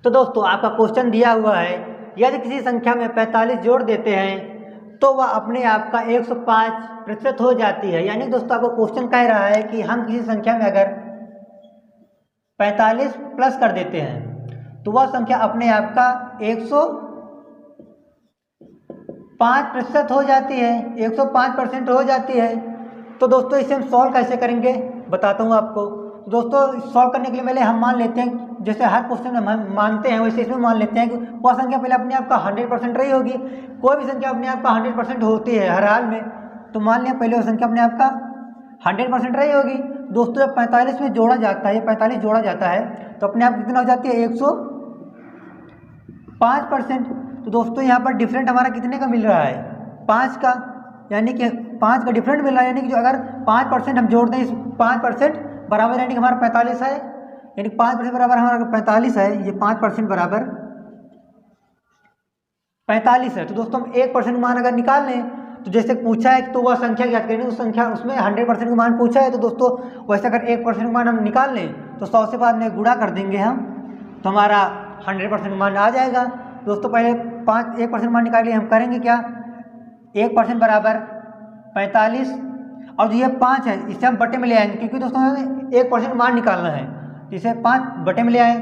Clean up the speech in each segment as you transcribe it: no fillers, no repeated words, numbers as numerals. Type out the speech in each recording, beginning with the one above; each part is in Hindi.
तो दोस्तों आपका क्वेश्चन दिया हुआ है, यदि किसी संख्या में 45 जोड़ देते हैं तो वह अपने आप का 105% हो जाती है। यानी दोस्तों आपको क्वेश्चन कह रहा है कि हम किसी संख्या में अगर 45 प्लस कर देते हैं तो वह संख्या अपने आप का 105% हो जाती है, 105% हो जाती है। तो दोस्तों इसे हम सॉल्व कैसे करेंगे बताता हूँ आपको। दोस्तों सॉल्व करने के लिए पहले हम मान लेते हैं, जैसे हर क्वेश्चन में हम मानते हैं वैसे इसमें मान लेते हैं कि वह संख्या पहले अपने आप का 100% रही होगी। कोई भी संख्या अपने आप का 100% होती है हर हाल में, तो मान लिया पहले वो संख्या अपने आप का 100% रही होगी। दोस्तों जब 45 में जोड़ा जाता है, 45 जोड़ा जाता है तो अपने आप कितना हो जाती है 105%। तो दोस्तों यहाँ पर डिफरेंट हमारा कितने का मिल रहा है 5 का, यानी कि 5 का डिफरेंट मिल रहा है। यानी कि जो अगर 5% हम जोड़ दें, इस 5% बराबर यानी कि हमारा 45 है, यानी 5% बराबर हमारा 45 है, ये 5% बराबर 45 है। तो दोस्तों हम 1% मान अगर निकाल लें तो जैसे पूछा है तो वह संख्या ज्ञात करेंगे, उस संख्या उसमें 100% का मान पूछा है। तो दोस्तों वैसे अगर 1% का मान हम निकाल लें तो 100 से बाद में गुणा कर देंगे हम, तो हमारा 100% मान आ जाएगा। दोस्तों पहले 1% मान निकाल लिए, हम करेंगे क्या, 1% बराबर 45 और ये 5 है, इसे हम बटे में ले आएंगे क्योंकि दोस्तों हमें 1% मान निकालना है। इसे 5 बटे में ले आए,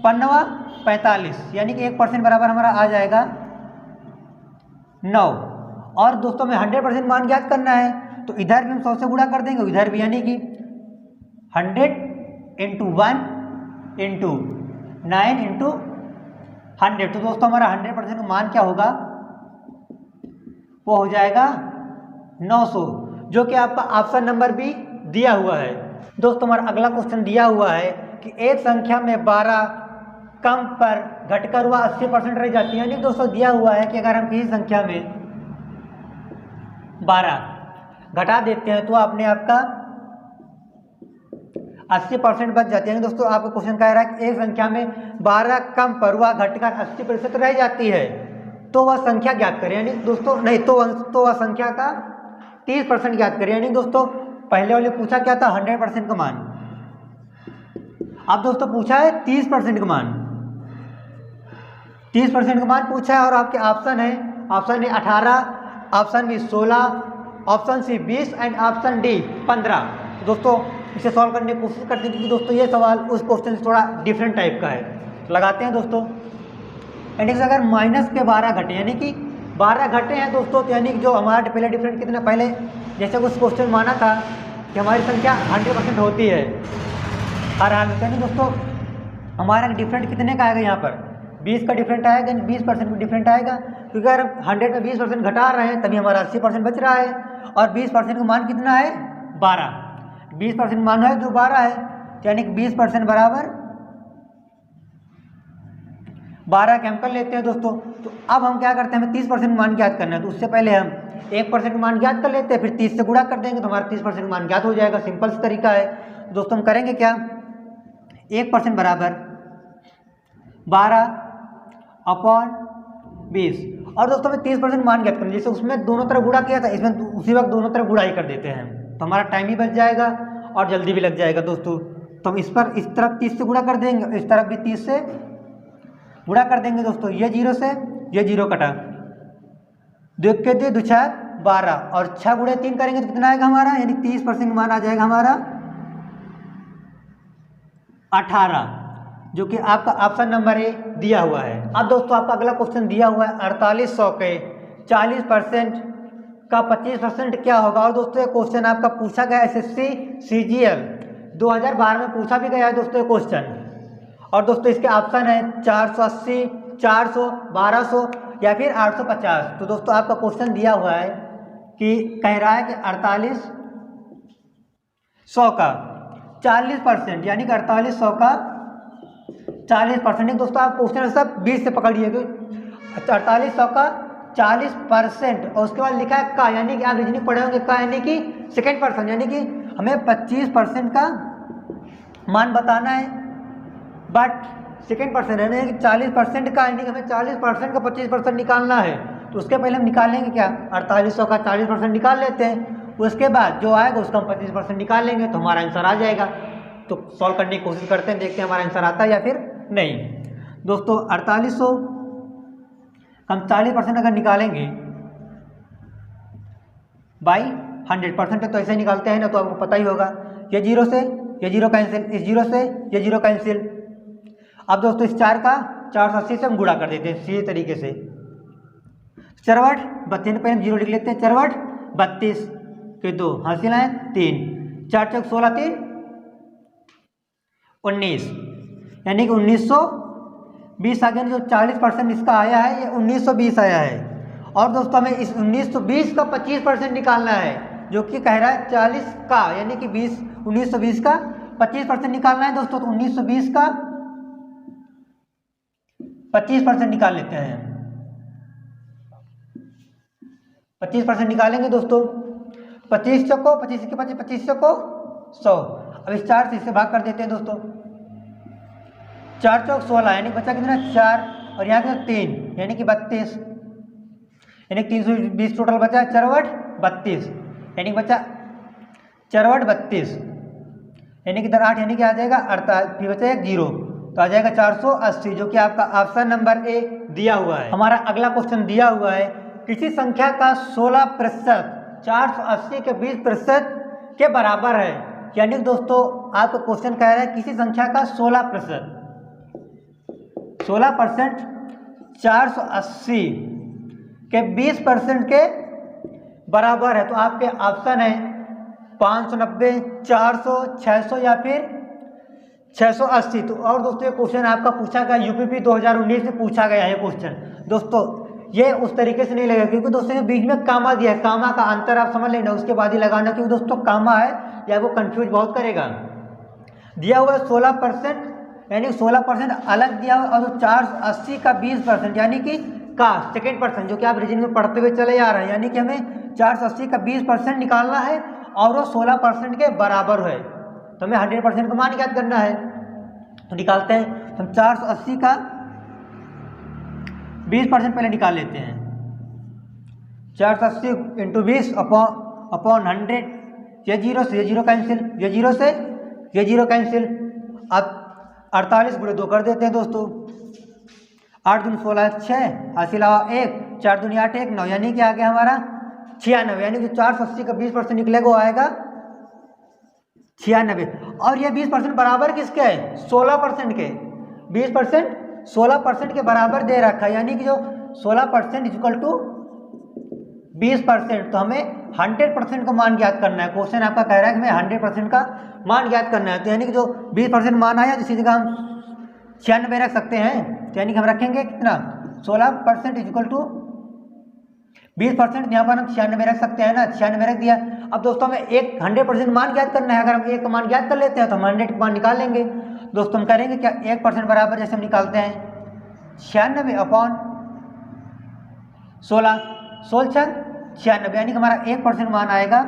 5×9 = 45, यानी कि 1% बराबर हमारा आ जाएगा 9। और दोस्तों हमें 100% मान ज्ञात करना है तो इधर भी हम 100 से गुणा कर देंगे, इधर भी, यानी कि 100 × 1 × 9 × 100। तो दोस्तों हमारा 100% मान क्या होगा, वो हो जाएगा 900, जो कि आपका ऑप्शन नंबर बी दिया हुआ है। दोस्तों हमारा अगला क्वेश्चन दिया हुआ है कि एक संख्या में 12 कम पर घटकर वह 80% रह जाती है। यानी दोस्तों दिया हुआ है कि अगर हम किसी संख्या में 12 घटा देते हैं तो अपने आप का 80% बच जाती है। दोस्तों आपका क्वेश्चन कह रहा है कि एक संख्या में 12 कम पर वह घटकर 80% रह जाती है तो वह संख्या ज्ञात करें। यानी दोस्तों नहीं तो वह संख्या का 30% ज्ञात करें। यानी दोस्तों पहले वाले पूछा क्या था 100% का मान, अब दोस्तों पूछा है 30% का मान, 30% का मान पूछा है। और आपके ऑप्शन है, option A 18, option B 16, option C 20 and option D 15। तो दोस्तों इसे सॉल्व करने की कोशिश करते हैं क्योंकि दोस्तों ये सवाल उस क्वेश्चन से थोड़ा डिफरेंट टाइप का है। तो लगाते हैं दोस्तों, यानी कि अगर माइनस के 12 घटे, यानी कि 12 घटे हैं दोस्तों, तो यानी कि जो हमारा पहले डिफरेंट कितना, पहले जैसे उस क्वेश्चन माना था कि हमारी संख्या 100% होती है हर हाल में। यानी दोस्तों हमारा डिफरेंट कितने का आएगा, यहाँ पर 20 का डिफरेंट आएगा, 20% का डिफरेंट आएगा, क्योंकि अगर 100 में 20% घटा रहे हैं तभी हमारा 80% बच रहा है। और 20% का मान कितना है 12, 20% मान है जो 12 है, यानी कि 20% बराबर 12 के हम कर लेते हैं दोस्तों। तो अब हम क्या करते हैं, हमें 30% मान ज्ञात करना है, तो उससे पहले हम 1% मान ज्ञात कर लेते हैं, फिर 30 से गुणा कर देंगे तो हमारा 30% मान ज्ञात हो जाएगा। सिंपल सा तरीका है दोस्तों। हम करेंगे क्या, 1% बराबर 12/20। और दोस्तों हमें 30% मान ज्ञात करना है, जैसे उसमें दोनों तरफ गुणा किया था, इसमें उसी वक्त दोनों तरफ गुणा ही कर देते हैं, तो हमारा टाइम भी बच जाएगा और जल्दी भी लग जाएगा दोस्तों। तो हम इस पर इस तरफ 30 से गुणा कर देंगे, इस तरफ भी 30 से गुणा कर देंगे दोस्तों। ये 0 से ये 0 कटा, 2 के 2 2 6 12 और 6 गुणे 3 करेंगे तो कितना आएगा हमारा, यानी 30% मान आ जाएगा हमारा 18, जो कि आपका ऑप्शन नंबर ए दिया हुआ है। अब दोस्तों आपका अगला क्वेश्चन दिया हुआ है 4800 के 40% का 25% क्या होगा। और दोस्तों ये क्वेश्चन आपका पूछा गया SSC CGL 2012 में पूछा भी गया है दोस्तों ये क्वेश्चन। और दोस्तों इसके ऑप्शन है 480, 400, 1200 या फिर 850। तो दोस्तों आपका क्वेश्चन दिया हुआ है कि कह रहा है कि 4800 का 40%, यानी कि 4800 का 40%। दोस्तों आप क्वेश्चन सब 20 से पकड़िए, 4800 का 40% और उसके बाद लिखा है का, यानी कि आप रीजनिंग पढ़े होंगे का, यानी कि सेकेंड पर्सन, यानी कि हमें 25% का मान बताना है, बट सेकेंड पर्सन है ना, कि 40% का, यानी कि हमें 40% का 25% निकालना है। तो उसके पहले हम निकालेंगे क्या, 4800 का 40% निकाल लेते हैं, उसके बाद जो आएगा उसका हम 25% निकाल लेंगे तो हमारा आंसर आ जाएगा। तो सॉल्व करने की कोशिश करते हैं, देखते हैं हमारा आंसर आता है या फिर नहीं। दोस्तों 4800 हम 40% अगर निकालेंगे बाई 100% तो ऐसे निकालते हैं ना, तो आपको पता ही होगा, ये जीरो से ये जीरो कैंसिल, इस जीरो से ये जीरो कैंसिल। अब दोस्तों इस 4 का 480 से हम गुणा कर देते हैं सीधे तरीके से। चरवट 32 पे हम जीरो लिख लेते हैं, चरवट 32 के 2 हासिल है 3, 4 चौक 16 3 19, यानी कि 1920 आ गया। जो 40% इसका आया है ये 1920 आया है। और दोस्तों हमें इस 1920 का 25% निकालना है, जो कि कह रहा है 40 का, यानी कि 1920 का 25% निकालना है दोस्तों। तो 1920 का 25% निकाल लेते हैं, 25% निकालेंगे दोस्तों। 25 चौको 25 के 25, 25 चौको 100। अब इस 4 से इसे भाग कर देते हैं दोस्तों, 4 चौक 16, यानी बचा कितना 4, और यहाँ कितना 3, यानी कि 32, यानी 320 टोटल बचा। चरवट 32, यानी बचा चरवट 32, यानी कि 8, यानी कि आ जाएगा 48, फिर बचा एक जीरो, तो आ जाएगा 480, जो कि आपका ऑप्शन नंबर ए दिया हुआ है। हमारा अगला क्वेश्चन दिया हुआ है, किसी संख्या का 16% 480 के 20% के बराबर है। यानी दोस्तों आपका क्वेश्चन कह रहा है किसी संख्या का 16% 480 के 20% के बराबर है। तो आपके ऑप्शन है 590, 400, 600 या फिर 680। तो और दोस्तों ये क्वेश्चन आपका पूछा गया यूपीपी 2019 में पूछा गया है क्वेश्चन। दोस्तों ये उस तरीके से नहीं लगेगा, क्योंकि दोस्तों ये बीच में कामा दिया है, कामा का अंतर आप समझ लेना, उसके बाद ही लगाना, क्योंकि दोस्तों कामा है या वो कंफ्यूज बहुत करेगा। दिया हुआ है 16%, यानी 16% अलग दिया हुआ, और 480 का 20%, यानी कि का सेकेंड पर्सन, जो कि आप रीजनिंग में पढ़ते हुए चले आ रहे हैं, यानी कि हमें 480 का 20% निकालना है और वो 16% के बराबर है। तो हमें 100% का मान ज्ञात करना है, तो निकालते हैं। हम 480 का 20% पहले निकाल लेते हैं। 480 × 20 अपॉन 100, ये जीरो से ये जीरो कैंसिल, ये जीरो से ये जीरो कैंसिल। अब 48 × 2 कर देते हैं दोस्तों, 8 दूनी 16 6, हासिल 1, 4 दूनी 8 1 9, यानी कि आ गया हमारा 96, यानी कि 480 का 20% निकलेगा वो आएगा 96। और ये 20% बराबर किसके है 16% के, 20% 16% के बराबर दे रखा है, यानी कि जो 16% इक्वल टू 20%। तो हमें 100% का मान ज्ञात करना है। क्वेश्चन आपका कह रहा है कि हमें 100% का मान ज्ञात करना है, तो यानी कि जो 20% मान आया जिसकी जगह हम 96 रख सकते हैं, तो यानी कि हम रखेंगे कितना 16% इक्वल टू 20%, यहाँ पर हम 96 रख सकते हैं ना, 96 रख दिया। अब दोस्तों हमें 100% मान ज्ञात करना है। अगर हम 1 का मान ज्ञात कर लेते हैं तो हम 100 का मान निकाल लेंगे। दोस्तों हम करेंगे क्या, 1% बराबर जैसे हम निकालते हैं 96 अपॉन 16, 16 96, यानी कि हमारा 1% मान आएगा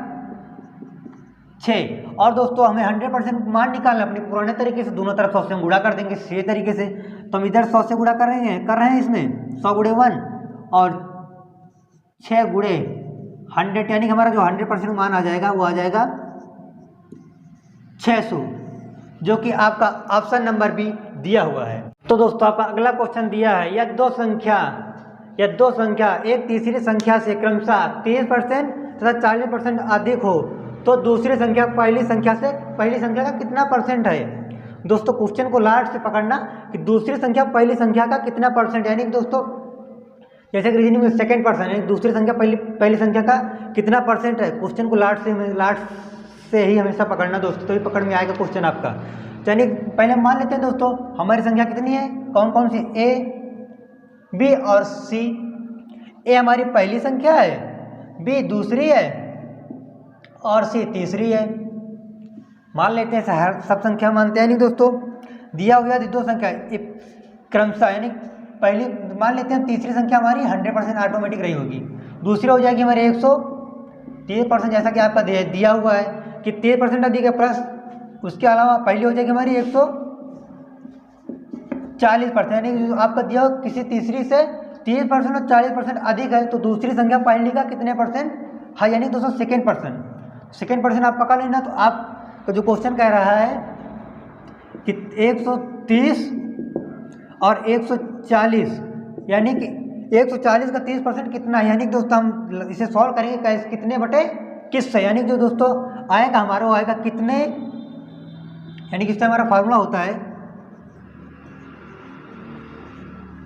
6। और दोस्तों हमें 100% मान निकालना अपने पुराने तरीके से, दोनों तरफ 100 से हम गुणा कर देंगे सीधे तरीके से। तो हम इधर 100 से गुणा कर रहे हैं इसमें 100 × 1 और 6 × 100, यानी कि हमारा जो 100% मान आ जाएगा वो आ जाएगा 600, जो कि आपका ऑप्शन नंबर बी दिया हुआ है। तो दोस्तों आपका अगला क्वेश्चन दिया है, यह दो संख्या एक तीसरी संख्या से क्रमशः 30% तथा 40% अधिक हो तो दूसरी संख्या पहली संख्या का कितना परसेंट है। दोस्तों क्वेश्चन को लास्ट से पकड़ना कि दूसरी संख्या पहली संख्या का कितना परसेंट, यानी कि दोस्तों जैसे कि रीजनिंग में सेकंड पर्सन है, दूसरी संख्या पहली संख्या का कितना परसेंट है। क्वेश्चन को लास्ट से ही हमेशा पकड़ना दोस्तों, तो ही पकड़ में आएगा क्वेश्चन आपका। चलिए पहले मान लेते हैं दोस्तों हमारी संख्या कितनी है, कौन कौन सी, ए बी और सी। ए हमारी पहली संख्या है, बी दूसरी है और सी तीसरी है। मान लेते हैं, सब संख्या मानते हैं नहीं दोस्तों। दिया हुआ दो संख्या क्रमशः, यानी पहली मान लेते हैं तीसरी संख्या हमारी 100% ऑटोमेटिक रही होगी, दूसरी हो जाएगी हमारी 130%, जैसा कि आपका दिया हुआ है कि 30% अधिक है प्लस उसके अलावा पहली हो जाएगी हमारी 140%, यानी आपका दिया हो किसी तीसरी से 30% और 40% अधिक है तो दूसरी संख्या पहली का कितने परसेंट है, यानी दोस्तों सेकेंड पर्सन आप पकड़ लेना। तो आपका जो क्वेश्चन कह रहा है कि 130 और 140, यानी कि 140 का 30% कितना है, यानी कि दोस्तों हम इसे सॉल्व करेंगे कैसे, कितने बटे किससे, यानी जो दोस्तों आएगा हमारा वो आएगा कितने, यानी कि इससे हमारा फार्मूला होता है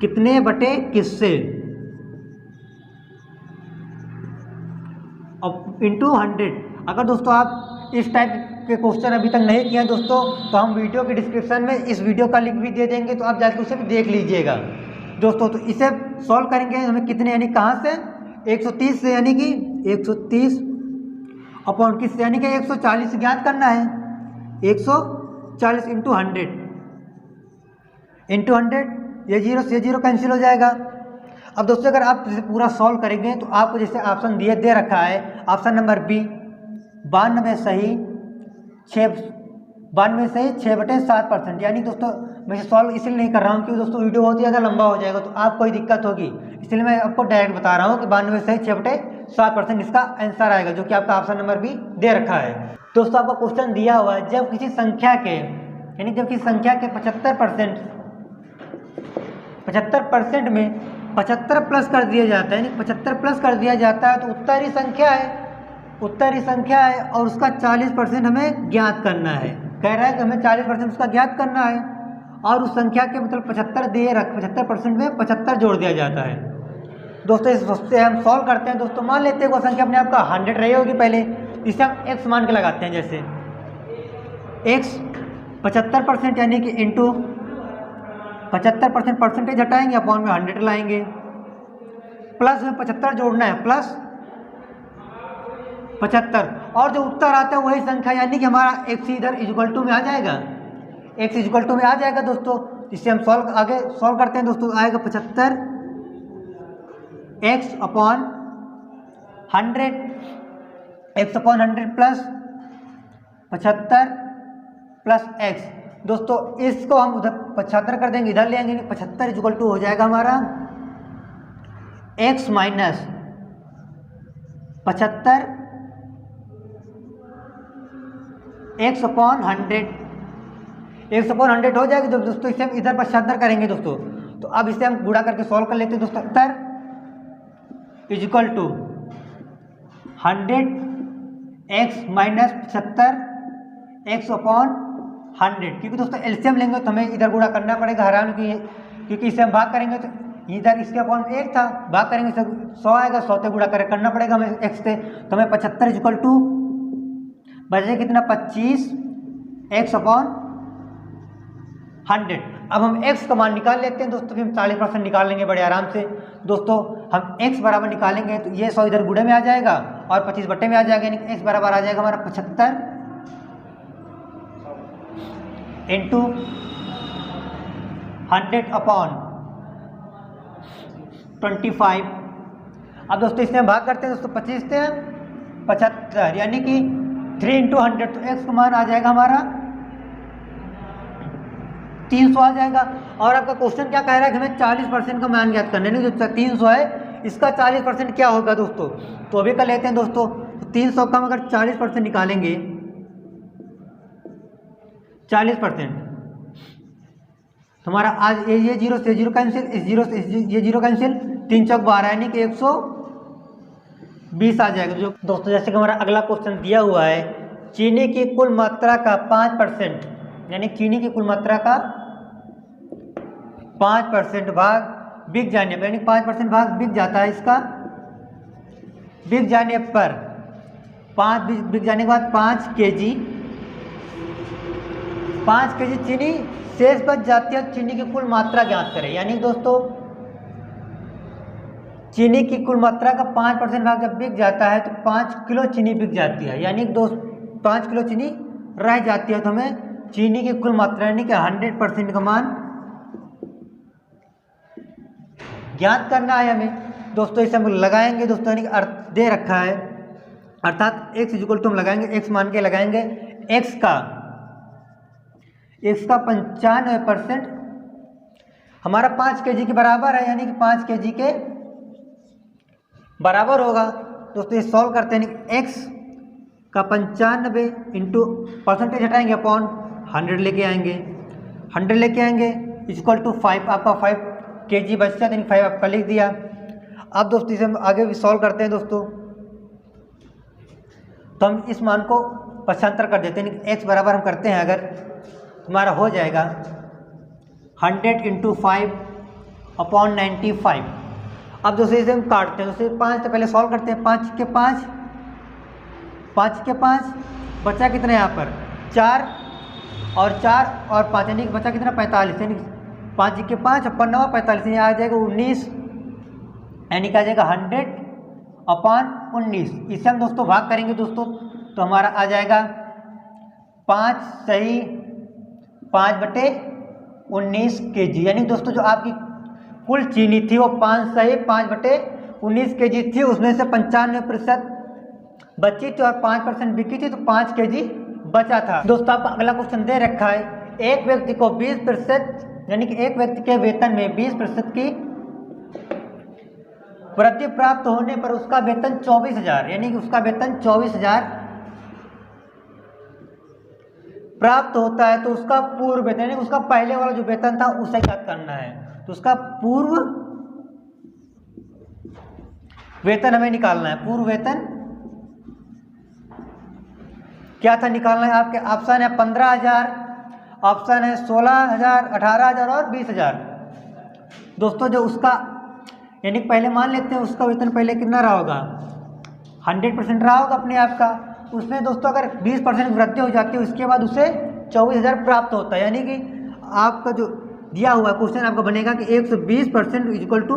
कितने बटे किससे अब इंटू 100। अगर दोस्तों आप इस टाइप के क्वेश्चन अभी तक नहीं किए हैं दोस्तों, तो हम वीडियो के डिस्क्रिप्शन में इस वीडियो का लिंक भी दे देंगे, तो आप जाकर उसे भी देख लीजिएगा दोस्तों। तो इसे सॉल्व करेंगे हमें कितने, यानी कहाँ से 130 से, यानी कि 130 अपॉन किस, यानी कि 140 ज्ञात करना है। 140 इंटू 100, ये जीरो से जीरो कैंसिल हो जाएगा। अब दोस्तों अगर आप इसे पूरा सॉल्व करेंगे तो आपको जैसे ऑप्शन दे रखा है, ऑप्शन नंबर बी 92 सही 6/7%, यानी दोस्तों मैं सॉल्व इसलिए नहीं कर रहा हूँ क्योंकि दोस्तों वीडियो बहुत ही ज़्यादा लंबा हो जाएगा तो आपको कोई दिक्कत होगी, इसलिए मैं आपको डायरेक्ट बता रहा हूँ कि 92 सही 6/7% इसका आंसर आएगा, जो कि आपका ऑप्शन नंबर बी दे रखा है। दोस्तों आपका क्वेश्चन दिया हुआ है, जब किसी संख्या के, यानी जब किसी संख्या के 75% में 75 प्लस कर दिया जाता है, यानी 75 प्लस कर दिया जाता है तो उत्तरी संख्या है और उसका 40% हमें ज्ञात करना है। कह रहा है कि हमें 40% उसका ज्ञात करना है और उस संख्या के मतलब 75% में 75 जोड़ दिया जाता है। दोस्तों इस से हम सॉल्व करते हैं दोस्तों। मान लेते हैं वो संख्या अपने आपका 100 रही होगी पहले, इसे हम x मान के लगाते हैं, जैसे x 75% यानी कि इंटू 75% परसेंटेज हटाएंगे, अपॉन में 100 लाएंगे, प्लस में 75 जोड़ना है, प्लस 75 और जो उत्तर आता है वही संख्या, यानी कि हमारा x इधर इक्वल टू में आ जाएगा, x इक्वल टू में आ जाएगा दोस्तों। इससे हम आगे सॉल्व करते हैं दोस्तों। आएगा 75 x upon 100, x upon 100 plus 75 plus x। दोस्तों इसको हम उधर 75 कर देंगे, इधर ले आएंगे, 75 इक्वल टू हो जाएगा हमारा x माइनस 75 x अपॉन 100 हो जाएगी दोस्तों। इसे हम इधर 75 करेंगे दोस्तों, तो अब इसे हम गुणा करके सॉल्व कर लेते हैं दोस्तों। 70 equal to 100 x minus 75 x upon 100, क्योंकि दोस्तों एलसीएम लेंगे तो हमें इधर गुणा करना पड़ेगा हराम की, क्योंकि इसे हम भाग करेंगे तो इधर इसके अपॉन 1 था, भाग करेंगे तो 100 आएगा, 100 से गुणा करना पड़ेगा हमें x से, तो हमें 75 इक्वल टू बचे कितना 25 x अपॉन 100। अब हम x का मान निकाल लेते हैं दोस्तों, फिर हम 40% निकाल लेंगे बड़े आराम से दोस्तों। हम x बराबर निकालेंगे तो ये 100 इधर गुणे में आ जाएगा और 25 बट्टे में आ जाएगा, यानी कि x बराबर आ जाएगा हमारा 75 इंटू 100 अपॉन 25। अब दोस्तों इससे हम भाग करते हैं दोस्तों, 25 से 75 यानी कि 3 इंटू 100, तो x का मान आ जाएगा हमारा 300 आ जाएगा। और आपका क्वेश्चन क्या कह रहा है कि हमें 40% का मान ज्ञात करना है, नहीं जो 300 है इसका 40% क्या होगा दोस्तों, तो अभी कर लेते हैं दोस्तों। तो 300 का हम अगर 40% निकालेंगे, 40% हमारा आज ये 0 से 0 कैंसिल, इस 0 से ये 0 कैंसिल, 3 चौक 12 यानी कि 120 आ जाएगा। जो दोस्तों जैसे कि हमारा अगला क्वेश्चन दिया हुआ है, चीनी की कुल मात्रा का 5%, यानी चीनी की कुल मात्रा का 5% भाग बिक जाने पर, यानी 5% भाग बिक जाता है इसका, बिक जाने पर 5 बिक जाने के बाद 5 केजी चीनी शेष बच जाती है। चीनी की कुल मात्रा ज्ञात करें, यानी दोस्तों चीनी की कुल मात्रा का 5% भाग जब बिक जाता है तो 5 किलो चीनी बिक जाती है, यानी 5 किलो चीनी रह जाती है। तो हमें चीनी की कुल मात्रा यानी कि 100% का मान ज्ञात करना है हमें दोस्तों। इसे हम लगाएंगे दोस्तों, यानी कि अर्थ दे रखा है, अर्थात x इक्वल टू हम लगाएंगे, x मान के लगाएंगे, x का 95% हमारा 5 केजी के बराबर है, यानी कि 5 केजी के बराबर होगा दोस्तों। ये सॉल्व करते हैं, x का 95 इंटू परसेंटेज हटाएंगे अपॉन 100 लेके आएंगे, 100 लेके आएंगे इक्वल टू 5, आपका 5 kg बचता है, यानी 5 आपका लिख दिया। अब दोस्तों इसे हम आगे भी सॉल्व करते हैं दोस्तों, तो हम इस मान को पक्षांतर कर देते हैं, x बराबर हम करते हैं, अगर हमारा हो जाएगा 100 × 5/95। अब दोस्तों इसे हम काटते हैं, दोस्तों 5 तो पहले सॉल्व करते हैं, 5 के 5 बचा कितना यहाँ पर 4 और 5 यानी बचा कितना 45, यानी 5 के 5 और 9 45, यानी आ जाएगा 19, यानी क्या आ जाएगा 100/19। इसे हम दोस्तों भाग करेंगे दोस्तों, तो हमारा आ जाएगा 5 सही 5/19 kg, यानी दोस्तों जो आपकी कुल चीनी थी वो 5 सही 5/19 kg थी, उसमें से 95% बची थी और 5% बिकी थी, तो 5 kg बचा था। दोस्तों आपका अगला क्वेश्चन दे रखा है, एक व्यक्ति को 20%, यानी कि एक व्यक्ति के वेतन में 20% की वृद्धि प्राप्त होने पर उसका वेतन 24,000, यानी कि उसका वेतन 24,000 प्राप्त होता है, तो उसका पूर्व वेतन यानी उसका पहले वाला जो वेतन था उसे क्या करना है, तो उसका पूर्व वेतन हमें निकालना है। पूर्व वेतन क्या था निकालना है, आपके ऑप्शन है 15,000, ऑप्शन है 16,000, 18,000 और 20,000। दोस्तों जो उसका यानी पहले मान लेते हैं उसका वेतन पहले कितना रहा होगा, 100% रहा होगा अपने आप का, उसमें दोस्तों अगर 20% वृद्धि हो जाती है उसके बाद उसे 24,000 प्राप्त होता है, यानी कि आपका जो दिया हुआ क्वेश्चन आपका बनेगा कि 120% इक्वल टू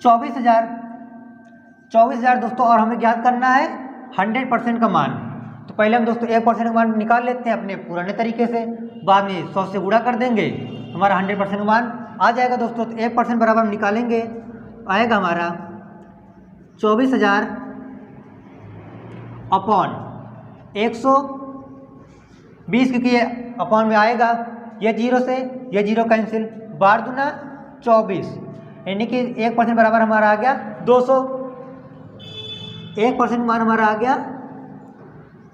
24,000 दोस्तों, और हमें ज्ञात करना है 100% का मान। तो पहले हम दोस्तों 1% का मान निकाल लेते हैं अपने पुराने तरीके से, बाद में 100 से गुणा कर देंगे, हमारा 100% का मान आ जाएगा दोस्तों। तो 1% बराबर हम निकालेंगे, आएगा हमारा 24,000 अपॉन 120, क्योंकि ये अपॉन में आएगा, ये 0 से ये 0 कैंसिल, 12 दूना 24, यानी कि 1% बराबर हमारा आ गया 200, 1% मान हमारा आ गया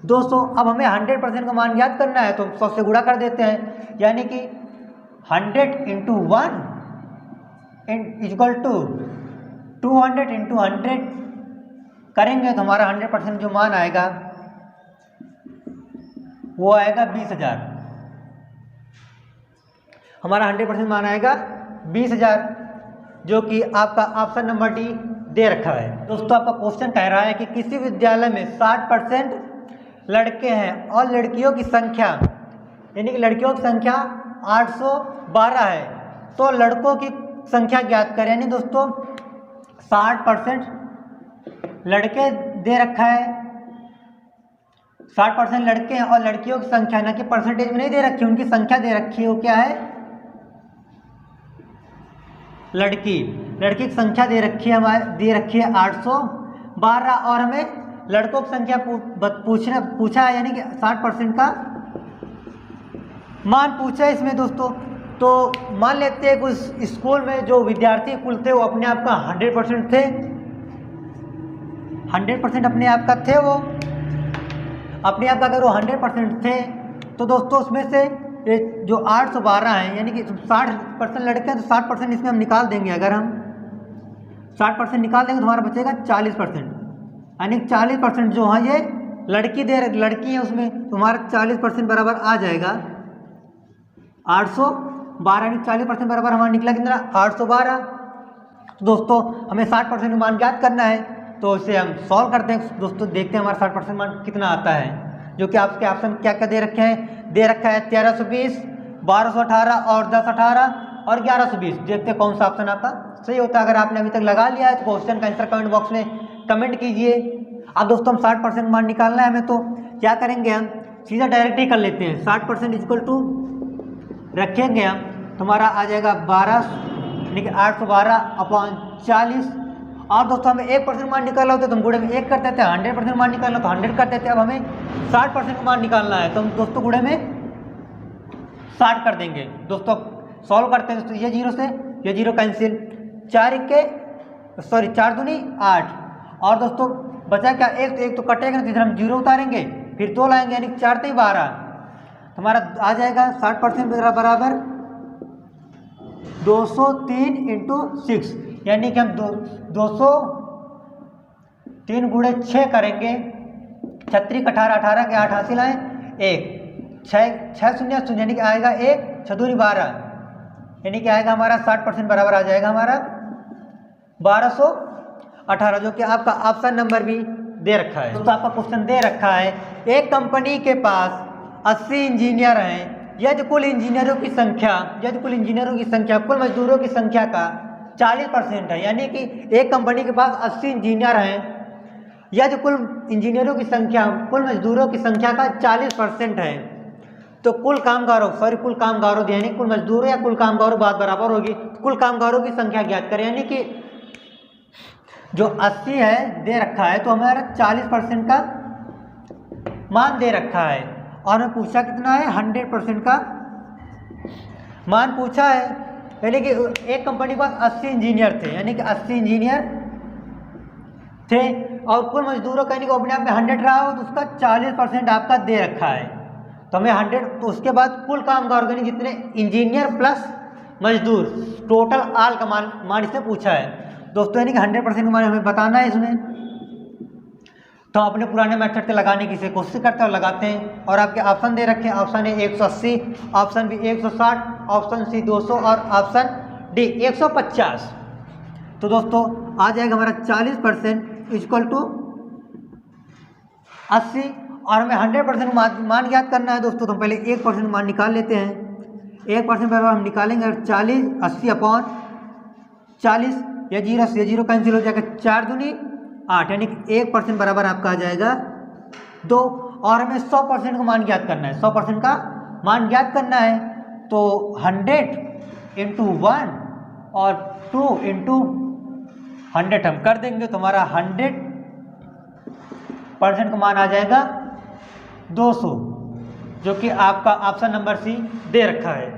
200। अब हमें 100% का मान ज्ञात करना है, तो 100 से गुणा कर देते हैं, यानी कि 100 × 1 इक्वल टू 200 × 100 करेंगे, तो हमारा 100% जो मान आएगा वो आएगा 20,000, हमारा 100% मान आएगा 20,000, जो कि आपका ऑप्शन नंबर डी दे रखा है। दोस्तों आपका क्वेश्चन कह रहा है कि किसी विद्यालय में 60% लड़के हैं और लड़कियों की संख्या, यानी कि लड़कियों की संख्या 812 है, तो लड़कों की संख्या ज्ञात करें। यानी दोस्तों 60% लड़के दे रखा है, 60% लड़के हैं और लड़कियों की संख्या, ना कि परसेंटेज में नहीं दे रखी, उनकी संख्या दे रखी है, वो क्या है लड़की की संख्या दे रखी है, हमारे दे रखी है 812, और हमें लड़कों की संख्या पूछा है, यानी कि 60% का मान पूछा है इसमें दोस्तों। तो मान लेते हैं उस स्कूल में जो विद्यार्थी कुल थे वो अपने आप का 100% थे, 100% अपने आप का थे, वो अपने आप का अगर वो 100% थे, तो दोस्तों उसमें से ये जो 812 हैं, यानी कि 60% लड़के हैं, तो 60% इसमें हम निकाल देंगे। अगर हम 60% निकाल देंगे तो हमारा बचेगा 40%, यानी 40% जो है ये लड़की है उसमें, तो हमारा 40% बराबर आ जाएगा 812, यानी 40% बराबर हमारा निकला कितना 812। तो दोस्तों हमें 60% मान ज्ञात करना है, तो इसे हम सॉल्व करते हैं दोस्तों, देखते हैं हमारा 60% मान कितना आता है, जो कि आपके ऑप्शन क्या क्या दे रखे हैं, दे रखा है 1320, 1218 और 1018 और 1120। देखते हैं कौन सा ऑप्शन आपका सही होता है। अगर आपने अभी तक लगा लिया है तो क्वेश्चन का आंसर कमेंट बॉक्स में कमेंट कीजिए। अब दोस्तों हम 60% मान निकालना है हमें, तो क्या करेंगे हम सीधा डायरेक्ट ही कर लेते हैं। 60% इक्वल टू रखेंगे हम, तो हमारा आ जाएगा 12, यानी कि 812/40। और दोस्तों हमें 1% मान निकालना होता है तो हम गुणे में 1 करते थे, 100% मान निकालना तो 100 करते थे। अब हमें 60% मान निकालना है, तो हम दोस्तों गुणे में 60 कर देंगे। दोस्तों सॉल्व करते हैं दोस्तों, ये 0 से ये 0 कैंसिल, 4 दूनी 8, और दोस्तों बचा क्या 1, तो 1 तो कटेगा ना, तो इधर हम 0 उतारेंगे, फिर 2 लाएंगे, यानी 4 × 12, हमारा आ जाएगा 60% बराबर 203 इंटू 6, यानी कि हम 203 गुणे 6 करेंगे। 36 18 18 के 8 हासिल आए 1 6 शून्य शून्य, यानी कि आएगा 1 6 दूनी 12, यानी कि आएगा हमारा 60% बराबर आ जाएगा हमारा 1218, जो कि आपका ऑप्शन नंबर भी दे रखा है। तो आपका क्वेश्चन दे रखा है, एक कंपनी के पास 80 इंजीनियर हैं, यदि कुल इंजीनियरों की संख्या कुल मजदूरों की संख्या का 40% है, यानी कि एक कंपनी के पास 80 इंजीनियर हैं, यदि कुल इंजीनियरों की संख्या कुल मजदूरों की संख्या का 40% है, तो कुल कामगारों यानी कुल मजदूरों या कुल कामगारों बात बराबर होगी, कुल कामगारों की संख्या ज्ञात करें। यानी कि जो 80 है दे रखा है, तो हमारा 40% का मान दे रखा है, और हमें पूछा कितना है 100% का मान पूछा है। यानी कि एक कंपनी के पास 80 इंजीनियर थे, यानी कि 80 इंजीनियर थे, और कुल मजदूरों का यानी कि अपने आप में 100 रहा हो, तो उसका 40% आपका दे रखा है। तो हमें 100, तो उसके बाद कुल कामगार यानी जितने इंजीनियर प्लस मजदूर टोटल आल का मान इसने पूछा है दोस्तों, यानी कि 100% का मान हमें बताना है इसमें। तो अपने पुराने मेथड से लगाने की कोशिश करते हैं और लगाते हैं, और आपके ऑप्शन दे रखे हैं, option A 180, option B 160, option C 200 और ऑप्शन डी 150। तो दोस्तों आ जाएगा हमारा 40% इक्वल टू 80, और हमें 100% मान ज्ञात करना है दोस्तों। तो हम पहले 1% मान निकाल लेते हैं। 1% बराबर हम निकालेंगे 40, 80/40, या 0 से 0 कैंसिल हो जाएगा, 4 दूनी 8, यानी कि 1% बराबर आपका आ जाएगा 2, और हमें 100% का मान ज्ञात करना है। 100% का मान ज्ञात करना है, तो 100 इंटू 1 और 2 इंटू 100 हम कर देंगे, तो हमारा 100% का मान आ जाएगा 200, जो कि आपका ऑप्शन नंबर सी दे रखा है।